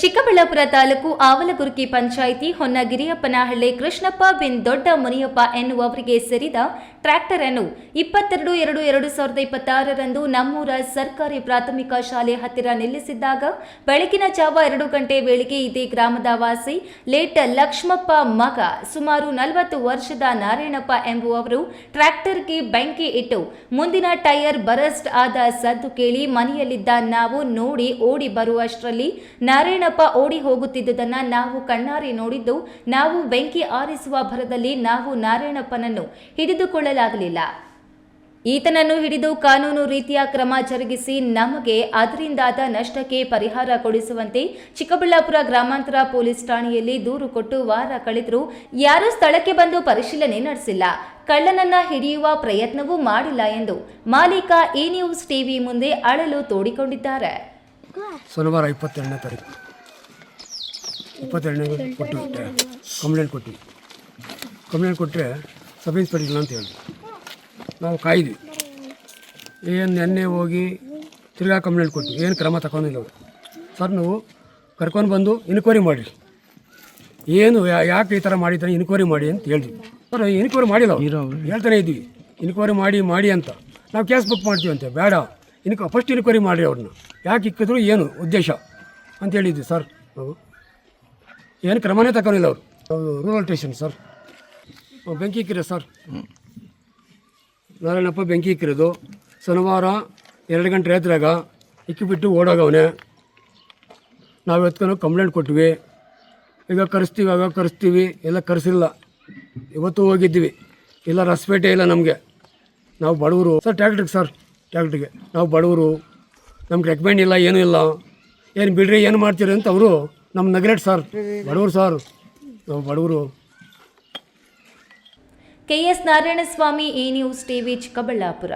Chikkaballapur taluk ಆವಲಗುರ್ಕಿ panchayat ಹೊನ್ನಗಿರಿಯಪ್ಪನಹಳ್ಳಿ Krishnappa bin ದೊಡ್ಡ ಮುನಿಯಪ್ಪ ಎನ್ನುವವರಿಗೆ ಸೇರಿದ tractor ಅನ್ನು 22/2/2026ರಂದು ನಮ್ಮೂರ ಸರ್ಕಾರಿ ಪ್ರಾಥಮಿಕ ಶಾಲೆ ಹತ್ತಿರ ನಿಲ್ಲಿಸಿದ್ದಾಗ ಬೆಳಗಿನ ಜಾವ 2 ಗಂಟೆ ವೇಳೆಗೆ ಇದೇ ಗ್ರಾಮದ ವಾಸಿ ಲೇಟ್ ಲಕ್ಷ್ಮಪ್ಪ ಮಗ ಸುಮಾರು 40 ವರ್ಷದ ನಾರಾಯಣಪ್ಪ ಎಂಬುವವರು ಟ್ರ್ಯಾಕ್ಟರ್ಗೆ ಬೆಂಕಿ ಇಟ್ಟು ಮುಂದಿನ ಟೈರ್ ಬರಸ್ಟ್ ಆದ ಸದ್ದು ಕೇಳಿ ಮನೆಯಲ್ಲಿದ್ದ ನಾವು ನೋಡಿ ಓಡಿ ಬರುವಷ್ಟರಲ್ಲಿ ನಾರಾಯಣಪ್ಪ ಓಡಿ ಹೋಗುತ್ತಿದ್ದುದನ್ನು ನಾವು ಕಣ್ಣಾರೆ ನೋಡಿದ್ದು. ನಾವು ಬೆಂಕಿ ಆರಿಸುವ ಭರದಲ್ಲಿ ನಾವು ನಾರಾಯಣಪ್ಪನನ್ನು ಹಿಡಿದುಕೊಳ್ಳಲಾಗಲಿಲ್ಲ. ಈತನನ್ನು ಹಿಡಿದು ಕಾನೂನು ರೀತಿಯ ಕ್ರಮ ಜರುಗಿಸಿ ನಮಗೆ ಅದರಿಂದಾದ ನಷ್ಟಕ್ಕೆ ಪರಿಹಾರ ಕೊಡಿಸುವಂತೆ ಚಿಕ್ಕಬಳ್ಳಾಪುರ ಗ್ರಾಮಾಂತರ ಪೊಲೀಸ್ ಠಾಣೆಯಲ್ಲಿ ದೂರು ಕೊಟ್ಟು ವಾರ ಕಳೆದರೂ ಯಾರೂ ಸ್ಥಳಕ್ಕೆ ಬಂದು ಪರಿಶೀಲನೆ ನಡೆಸಿಲ್ಲ. ಕಳ್ಳನನ್ನ ಹಿಡಿಯುವ ಪ್ರಯತ್ನವೂ ಮಾಡಿಲ್ಲ ಎಂದು ಮಾಲೀಕ ಎ ನ್ಯೂಸ್ ಟಿವಿ ಮುಂದೆ ಅಳಲು ತೋಡಿಕೊಂಡಿದ್ದಾರೆ. ಸೋಮವಾರ 22ನೇ ತಾರೀಕು 22ನೇ ಕೊಟ್ಟು ಕಂಪ್ಲೇಂಟ್ ಕೊಟ್ಟರೆ ಸಬ್ ಇನ್ಸ್ಪೆಕ್ಟರ್ ಅಂತ ಹೇಳಿ ನಾವು ಕಾಯ್ದ್ವಿ. ಏನು ನೆನ್ನೆ ಹೋಗಿ ತಿರ್ಗಾ ಕಂಪ್ಲೇಂಟ್ ಕೊಟ್ಟು ಏನು ಕ್ರಮ ತಗೊಂಡಿಲ್ಲ ಅವರು. ಸರ್ ನೀವು ಕರ್ಕೊಂಡು ಬಂದು ಇನ್ಕ್ವೈರಿ ಮಾಡಿ, ಏನು ಯಾಕೆ ಈ ಥರ ಮಾಡಿದ್ದಾನೆ ಇನ್ಕ್ವೈರಿ ಮಾಡಿ ಅಂತ ಹೇಳಿದ್ವಿ. ಸರ್ ಇನ್ಕ್ವೈರಿ ಮಾಡಿಲ್ಲ ಹೇಳ್ತಾನೆ ಇದ್ವಿ, ಇನ್ಕ್ವೈರಿ ಮಾಡಿ ಅಂತ. ನಾವು ಕೇಸ್ ಬುಕ್ ಮಾಡ್ತೀವಂತೆ, ಬೇಡ ಫಸ್ಟ್ ಇನ್ಕ್ವೈರಿ ಮಾಡಿ ಅವ್ರನ್ನ ಯಾಕೆ ಇಕ್ಕಿದ್ರು ಏನು ಉದ್ದೇಶ ಅಂತ ಹೇಳಿದ್ವಿ. ಸರ್ ನಾವು ಏನು ಕ್ರಮನೇ ತಗೊಂಡಿಲ್ಲ ಅವರು. ರೂರಲ್ ಸ್ಟೇಷನ್ ಸರ್ ಬೆಂಕಿ ಇಕ್ಕಿರೋ ಸರ್, ನಾರಾಯಣಪ್ಪ ಬೆಂಕಿ ಇಕ್ಕಿರೋದು ಶನಿವಾರ 2 ಗಂಟೆ ರಾತ್ರಿಯಾಗ ಇಕ್ಕಿಬಿಟ್ಟು ಓಡೋಗವನೆ. ನಾವು ಎತ್ಕೊಂಡು ಕಂಪ್ಲೇಂಟ್ ಕೊಟ್ವಿ. ಈಗ ಕರೆಸ್ತೀವಿ ಎಲ್ಲ ಕರೆಸಿಲ್ಲ. ಇವತ್ತು ಹೋಗಿದ್ದೀವಿ, ಇಲ್ಲ ರಸ್ಪೇಟೆ ಇಲ್ಲ ನಮಗೆ. ನಾವು ಬಡವರು ಸರ್, ಟ್ಯಾಕ್ಟ್ರಿಗೆ ನಾವು ಬಡವರು, ನಮ್ಗೆ ರೆಕಮೆಂಡ್ ಇಲ್ಲ, ಏನೂ ಇಲ್ಲ. ಏನು ಬಿಡ್ರಿ ಏನು ಮಾಡ್ತೀರಿ ಅಂತ ಅವರು ನಮ್ಮ ನಗರೇಟ್ ಸರ್, ಬಡವರು ಸರ್, ನಾವು ಬಡವರು. KS Narayanaswamy, A news TV, Chikkaballapur.